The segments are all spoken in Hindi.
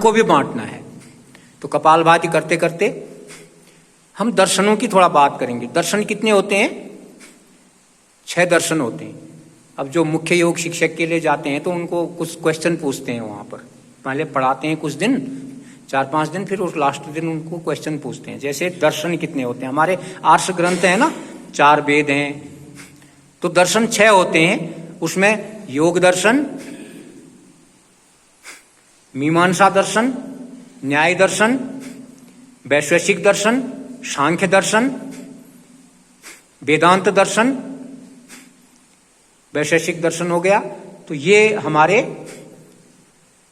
को भी बांटना है। तो कपालभाति करते करते हम दर्शनों की थोड़ा बात करेंगे। दर्शन कितने होते हैं? 6 दर्शन होते हैं। अब जो मुख्य योग शिक्षक के लिए जाते हैं तो उनको कुछ क्वेश्चन पूछते हैं, वहां पर पहले पढ़ाते हैं कुछ दिन, 4-5 दिन, फिर उस लास्ट दिन उनको क्वेश्चन पूछते हैं। जैसे दर्शन कितने होते हैं? हमारे आर्ष ग्रंथ है ना, 4 वेद हैं, तो दर्शन 6 होते हैं। उसमें योग दर्शन, मीमांसा दर्शन, न्याय दर्शन, वैशेषिक दर्शन, सांख्य दर्शन, वेदांत दर्शन, वैशेषिक दर्शन हो गया। तो ये हमारे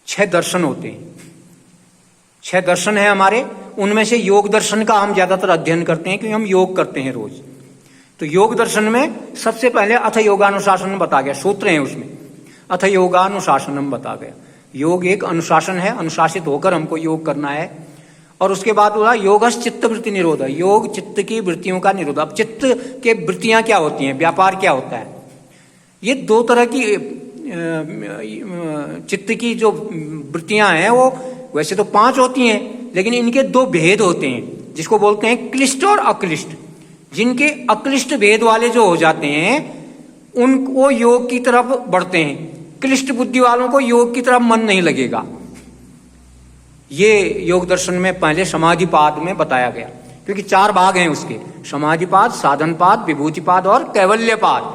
6 दर्शन होते हैं। 6 दर्शन है हमारे। उनमें से योग दर्शन का हम ज्यादातर अध्ययन करते हैं क्योंकि हम योग करते हैं रोज। तो योग दर्शन में सबसे पहले अथ योगानुशासनम बता गया, सूत्र हैं उसमें, अथ योगानुशासनम बता गया। योग एक अनुशासन है, अनुशासित होकर हमको योग करना है। और उसके बाद बोला योगस चित्त वृत्ति निरोध, योग चित्त की वृत्तियों का निरोध। अब चित्त के वृत्तियां क्या होती हैं, व्यापार क्या होता है? ये 2 तरह की चित्त की जो वृत्तियां हैं वो वैसे तो 5 होती हैं, लेकिन इनके 2 भेद होते हैं जिसको बोलते हैं क्लिष्ट और अक्लिष्ट। जिनके अक्लिष्ट भेद वाले जो हो जाते हैं उनको योग की तरफ बढ़ते हैं, क्लिष्ट बुद्धि वालों को योग की तरफ मन नहीं लगेगा। ये योग दर्शन में पहले समाधिपाद में बताया गया, क्योंकि 4 भाग हैं उसके, समाधिपाद, साधनपाद, विभूतिपाद और कैवल्यपाद।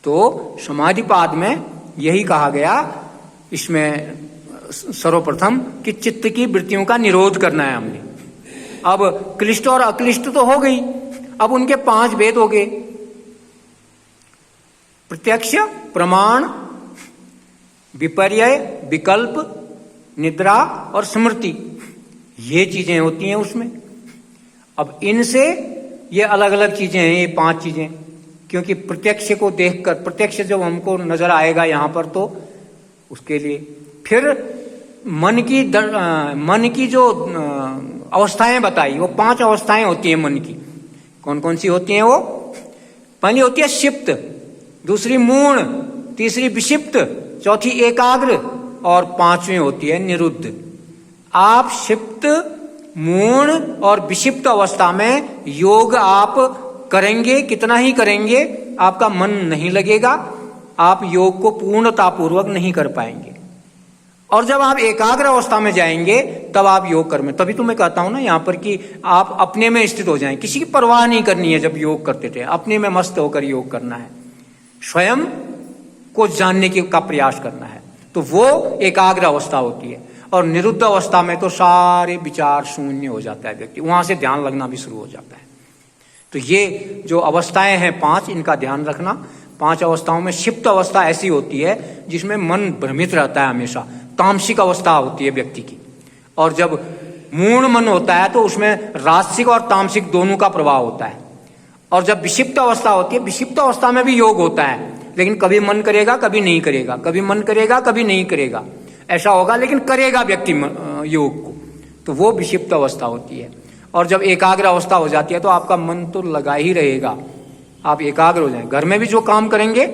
तो समाधिपाद में यही कहा गया इसमें सर्वप्रथम कि चित्त की वृत्तियों का निरोध करना है हमने। अब क्लिष्ट और अक्लिष्ट तो हो गई, अब उनके 5 भेद हो गए, प्रत्यक्ष, प्रमाण, विपर्य, विकल्प, निद्रा और स्मृति। ये चीजें होती हैं उसमें। अब इनसे ये अलग अलग चीजें हैं, ये 5 चीजें, क्योंकि प्रत्यक्ष को देखकर, प्रत्यक्ष जब हमको नजर आएगा यहां पर तो उसके लिए फिर मन की जो अवस्थाएं बताई, वो 5 अवस्थाएं होती हैं मन की। कौन कौन सी होती हैं वो? पहली होती है शिप्त, दूसरी मूढ़, तीसरी विक्षिप्त, चौथी एकाग्र और 5वीं होती है निरुद्ध। आप शिप्त, मूढ़ और विक्षिप्त अवस्था में योग आप करेंगे, कितना ही करेंगे आपका मन नहीं लगेगा, आप योग को पूर्णतापूर्वक नहीं कर पाएंगे। और जब आप एकाग्र अवस्था में जाएंगे तब आप योग कर में, तभी तो मैं कहता हूं ना यहां पर कि आप अपने में स्थित हो जाएं, किसी की परवाह नहीं करनी है। जब योग करते थे अपने में मस्त होकर योग करना है, स्वयं को जानने का प्रयास करना है, तो वो एकाग्र अवस्था होती है। और निरुद्ध अवस्था में तो सारे विचार शून्य हो जाता है व्यक्ति, वहां से ध्यान लगना भी शुरू हो जाता है। तो ये जो अवस्थाएं हैं 5, इनका ध्यान रखना। 5 अवस्थाओं में क्षिप्त अवस्था ऐसी होती है जिसमें मन भ्रमित रहता है हमेशा, तामसिक अवस्था होती है व्यक्ति की। और जब मूढ़ मन होता है तो उसमें राजसिक और तामसिक दोनों का प्रभाव होता है। और जब विक्षिप्त अवस्था होती है, विक्षिप्त अवस्था में भी योग होता है, लेकिन कभी मन करेगा कभी नहीं करेगा, कभी मन करेगा कभी नहीं करेगा, ऐसा होगा, लेकिन करेगा व्यक्ति योग को, तो वो विक्षिप्त अवस्था होती है। और जब एकाग्र अवस्था हो जाती है तो आपका मन तो लगा ही रहेगा, आप एकाग्र हो जाएं। घर में भी जो काम करेंगे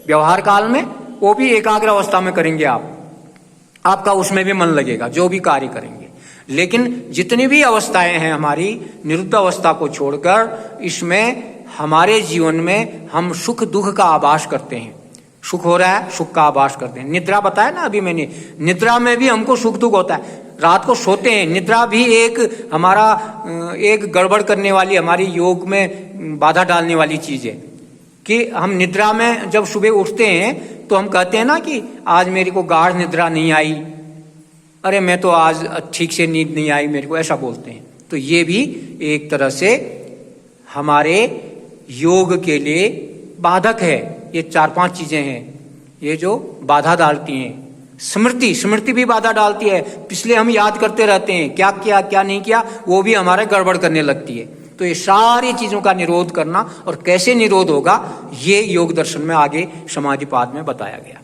व्यवहार काल में वो भी एकाग्र अवस्था में करेंगे आप, आपका उसमें भी मन लगेगा जो भी कार्य करेंगे। लेकिन जितनी भी अवस्थाएं हैं हमारी निरुद्ध अवस्था को छोड़कर, इसमें हमारे जीवन में हम सुख दुख का आभास करते हैं। सुख हो रहा है, सुख का आभास करते हैं। निद्रा बताया ना अभी मैंने, निद्रा में भी हमको सुख दुख होता है। रात को सोते हैं, निद्रा भी एक हमारा एक गड़बड़ करने वाली, हमारी योग में बाधा डालने वाली चीज है कि हम निद्रा में जब सुबह उठते हैं तो हम कहते हैं ना कि आज मेरे को गाढ़ निद्रा नहीं आई, अरे मैं तो आज ठीक से नींद नहीं आई मेरे को, ऐसा बोलते हैं। तो ये भी एक तरह से हमारे योग के लिए बाधक है। ये 4-5 चीजें हैं ये जो बाधा डालती हैं। स्मृति भी बाधा डालती है, पिछले हम याद करते रहते हैं, क्या किया क्या नहीं किया, वो भी हमारे गड़बड़ करने लगती है। तो ये सारी चीजों का निरोध करना, और कैसे निरोध होगा ये योग दर्शन में आगे समाधिपाद में बताया गया।